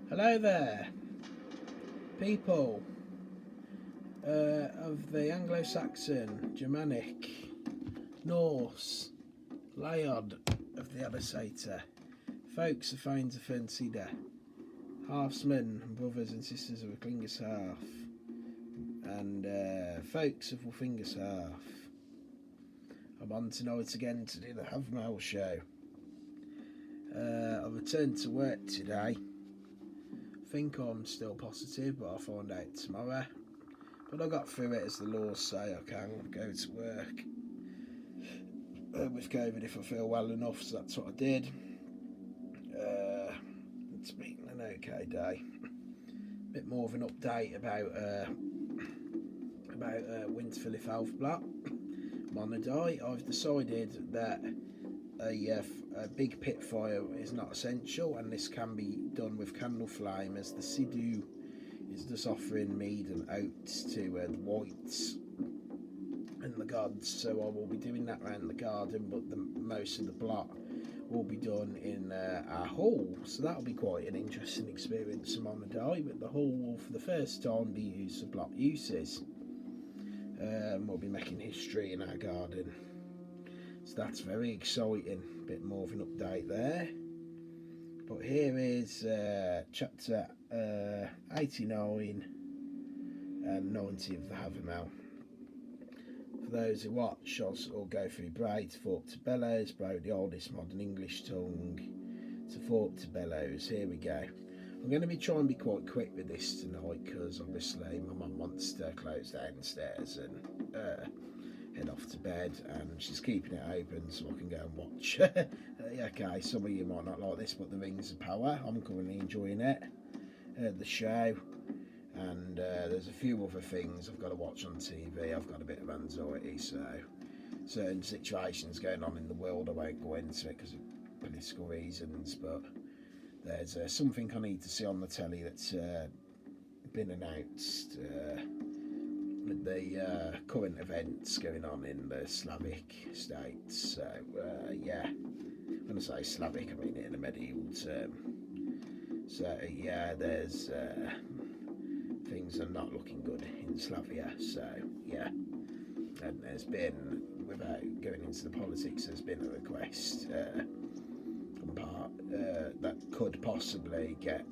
Hello there, people of the Anglo-Saxon, Germanic, Norse, Laod of the Adessator, folks of Fains of Fernsida, halfsmen and brothers and sisters of a Klingers half, and folks of Wolfingers half. I'm on tonight again to do the Havermal show. I returned to work today. I think I'm still positive, but I'll find out tomorrow. But I got through it, as the laws say I can go to work with COVID if I feel well enough, so that's what I did. It's been an okay day. A bit more of an update about Winterfilly Falfblatt, Monadai. I've decided that a big pit fire is not essential, and this can be done with candle flame, as the Sidhu is just offering mead and oats to the whites and the gods. So I will be doing that around the garden, but most of the blot will be done in our hall, so that'll be quite an interesting experience on the day. But the hall will for the first time be used for blot uses. We'll be making history in our garden, so that's very exciting. A bit more of an update there. But here is chapter 89 and 90 of the Havermal. For those who watch, I'll go through Braid to Fork to Bellows, Braid the oldest modern English tongue to Fork to Bellows. Here we go. I'm going to be trying to be quite quick with this tonight, because obviously my mum wants to close downstairs and head off to bed, and she's keeping it open so I can go and watch. Okay, some of you might not like this, but The Rings of Power, I'm currently enjoying it, the show, and there's a few other things I've got to watch on TV. I've got a bit of anxiety, so certain situations going on in the world I won't go into it because of political reasons, but there's something I need to see on the telly that's been announced with the current events going on in the Slavic states. So yeah, when I say Slavic, I mean it in a medieval term. So yeah, there's things are not looking good in Slavia. So yeah, and there's been, without going into the politics, there's been a request from part that could possibly get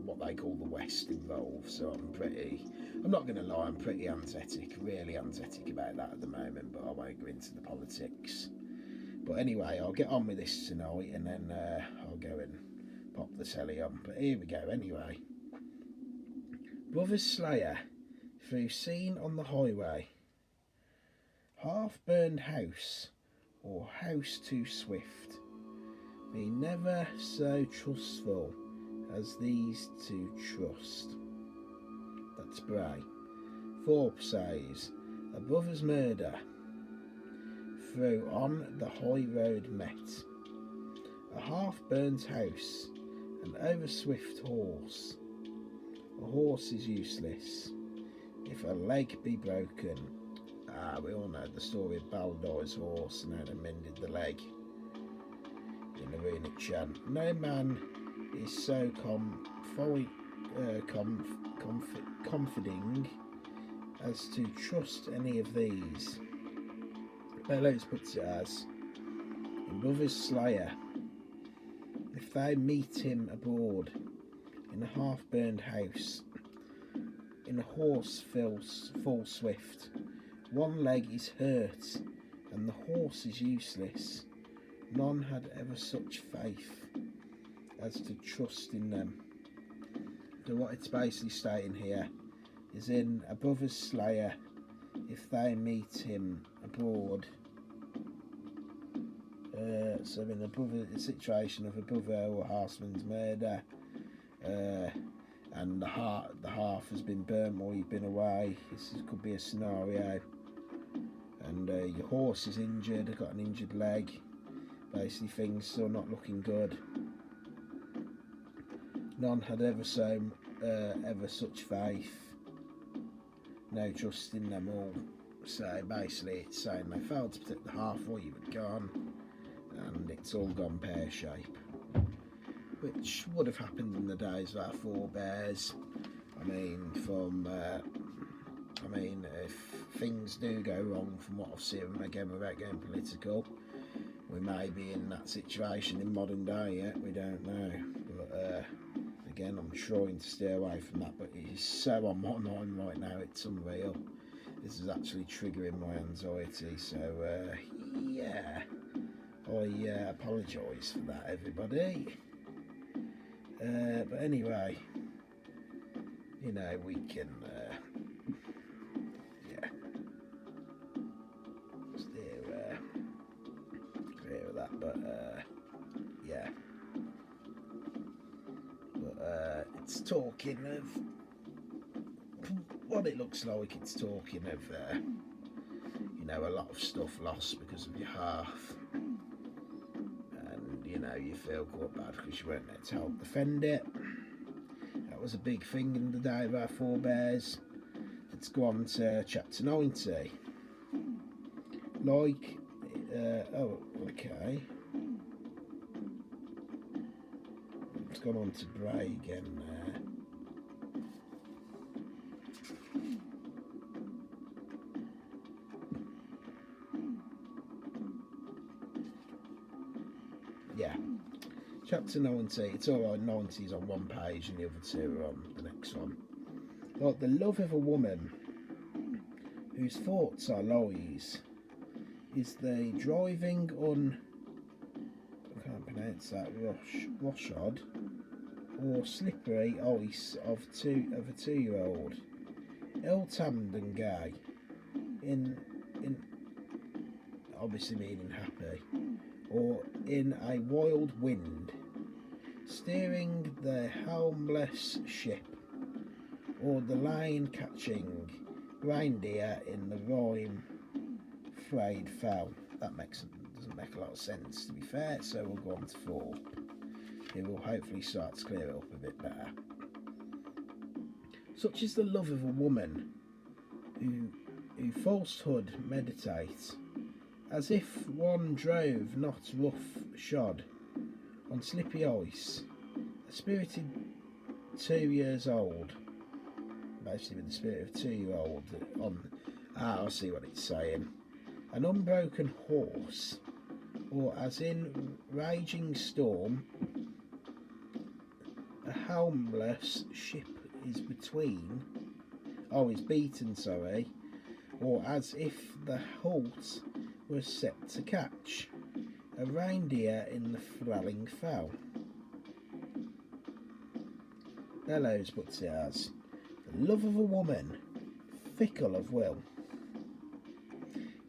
what they call the West involved. So I'm not going to lie, I'm pretty really antithetic about that at the moment, but I won't go into the politics. But anyway, I'll get on with this tonight, and then I'll go and pop the telly on. But here we go anyway. Brothers Slayer, through Scene on the Highway. Half-burned house, or house too swift. Be never so trustful as these to trust. That's Bray. Thorpe says, a brother's murder through on the high road met. A half-burnt house, an over-swift horse. A horse is useless if a leg be broken. We all know the story of Baldur's horse and how they mended the leg in the runic chant. No man is so confiding as to trust any of these. Bellows puts it as, in Brothers Slayer, if they meet him abroad in a half-burned house, in a horse full swift, one leg is hurt and the horse is useless, none had ever such faith as to trust in them. So what it's basically stating here is, in a brother's slayer, if they meet him abroad, so in a situation of a brother or horseman's murder, and the half has been burnt while you've been away, this could be a scenario, and your horse is injured, got an injured leg, basically things still not looking good. None had ever such faith, no trust in them all. So basically it's saying they failed to protect the half while you had gone, and it's all gone pear-shaped. which would have happened in the days of our forebears. I mean, if things do go wrong from what I've seen, again, without getting political, we may be in that situation in modern day yet, we don't know. But again, I'm trying to stay away from that, but it is so on my mind right now, it's unreal. This is actually triggering my anxiety, so yeah, I apologise for that, everybody. But anyway, you know, we can steer clear of that, but yeah, but it's talking of what it looks like. It's talking of you know, a lot of stuff lost because of your hearth, and you know, you feel quite bad because you weren't there to help defend it. That was a big thing in the day of our forebears. Let's go on to chapter 90. Like, oh, okay. It's gone on to Bray again there. Yeah. Chapter 90, it's alright, 90 is on one page and the other two are on the next one. Like the love of a woman whose thoughts are lies is the driving on, I can't pronounce that, roshod or slippery ice of a 2-year-old, ill-tamed and gay, in obviously meaning happy, or in a wild wind, steering the helmless ship, or the line-catching reindeer in the rhyme frayed fell. That doesn't make a lot of sense, to be fair, so we'll go on to 4. It will hopefully start to clear it up a bit better. Such is the love of a woman who falsehood meditates, as if one drove not rough shod on slippy ice, a spirited 2 years old, basically with the spirit of a 2-year-old on, I see what it's saying, an unbroken horse, or as in raging storm, a helmless ship is beaten, or as if the halt was set to catch, a reindeer in the thralling fell. Bellows puts it as, the love of a woman, fickle of will,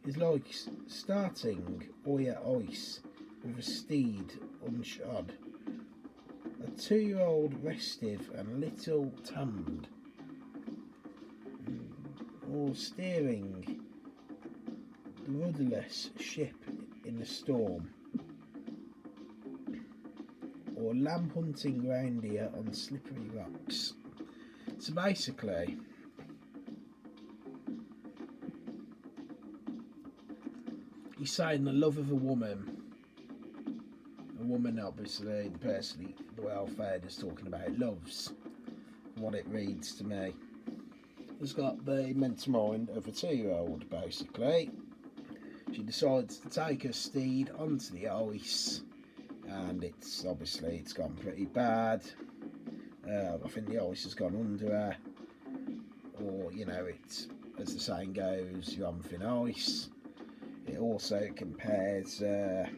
is like starting o'er ice with a steed unshod, a 2-year-old restive and little tamed, or steering the rudderless ship in a storm, or lamb hunting reindeer on slippery rocks. So basically, he's saying the love of a woman obviously, the person the welfare is talking about loves, what it reads to me, has got the mental mind of a 2-year-old basically. She decides to take her steed onto the ice, and it's gone pretty bad. I think the ice has gone under her, or you know, it's, as the saying goes, you're on thin ice. It also compares a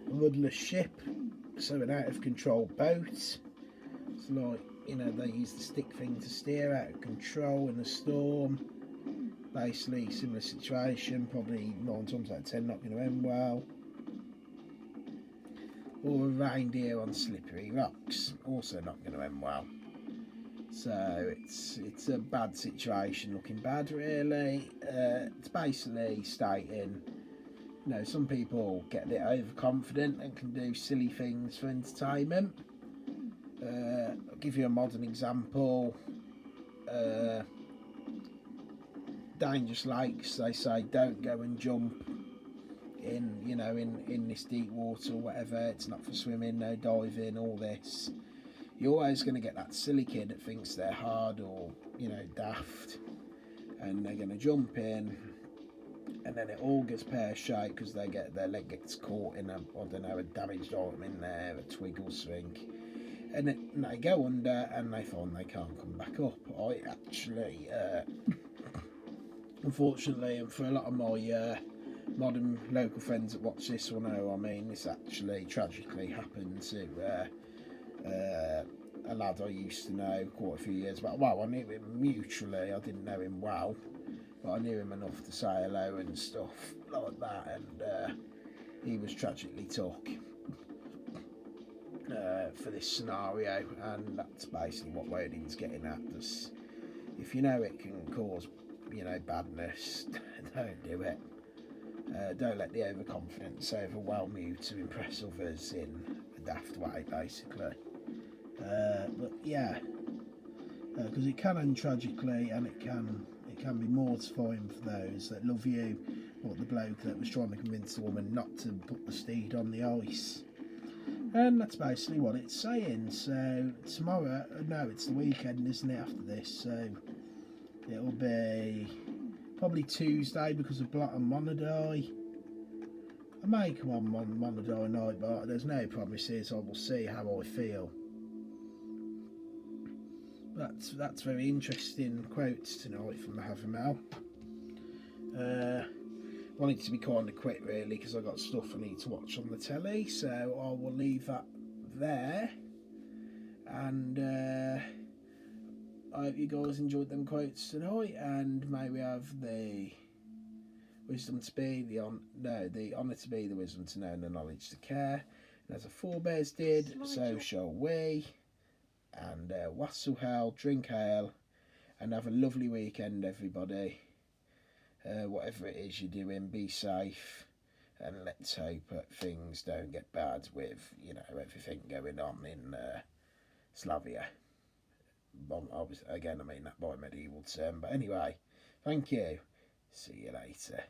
rudderless ship, so an out of control boat. It's like, you know, they use the stick thing to steer out of control in a storm. Basically, similar situation, probably 9 times out of 10 not going to end well. Or a reindeer on slippery rocks, also not going to end well. So it's a bad situation, looking bad really. It's basically stating, you know, some people get a bit overconfident and can do silly things for entertainment, I'll give you a modern example. Dangerous lakes, they say don't go and jump in, in this deep water or whatever. It's not for swimming, no diving, all this. You're always going to get that silly kid that thinks they're hard or, daft, and they're going to jump in, and then it all gets pear-shaped because their leg gets caught in a damaged item in there, a twig or something, and they go under and they find they can't come back up. I actually, unfortunately, and for a lot of my modern local friends that watch this will know, this actually tragically happened to a lad I used to know quite a few years back. Well, I knew him mutually, I didn't know him well, but I knew him enough to say hello and stuff like that, and he was tragically took for this scenario, and that's basically what Woding's getting at. Just, if you know it can cause, badness, don't do it. Don't let the overconfidence overwhelm you to impress others in a daft way, basically. But yeah, because it can end tragically, and it can be mortifying for those that love you, like the bloke that was trying to convince the woman not to put the steed on the ice. And that's basically what it's saying. So tomorrow, no, it's the weekend, isn't it, after this? So it'll be probably Tuesday because of Blot and Monadai. I may come on Monadai night, but there's no promises. I will see how I feel. That's very interesting quotes tonight from the Havermal. Wanted to be kind of quick really because I've got stuff I need to watch on the telly, so I will leave that there. And I hope you guys enjoyed them quotes tonight, and may we have the wisdom to be, the honour to be, the wisdom to know, and the knowledge to care. And as the forebears did, so shall we. And wassail hell, drink ale, and have a lovely weekend, everybody. Whatever it is you're doing, be safe, and let's hope that things don't get bad with, everything going on in Slavia. Again, I mean that by medieval term, but anyway, thank you. See you later.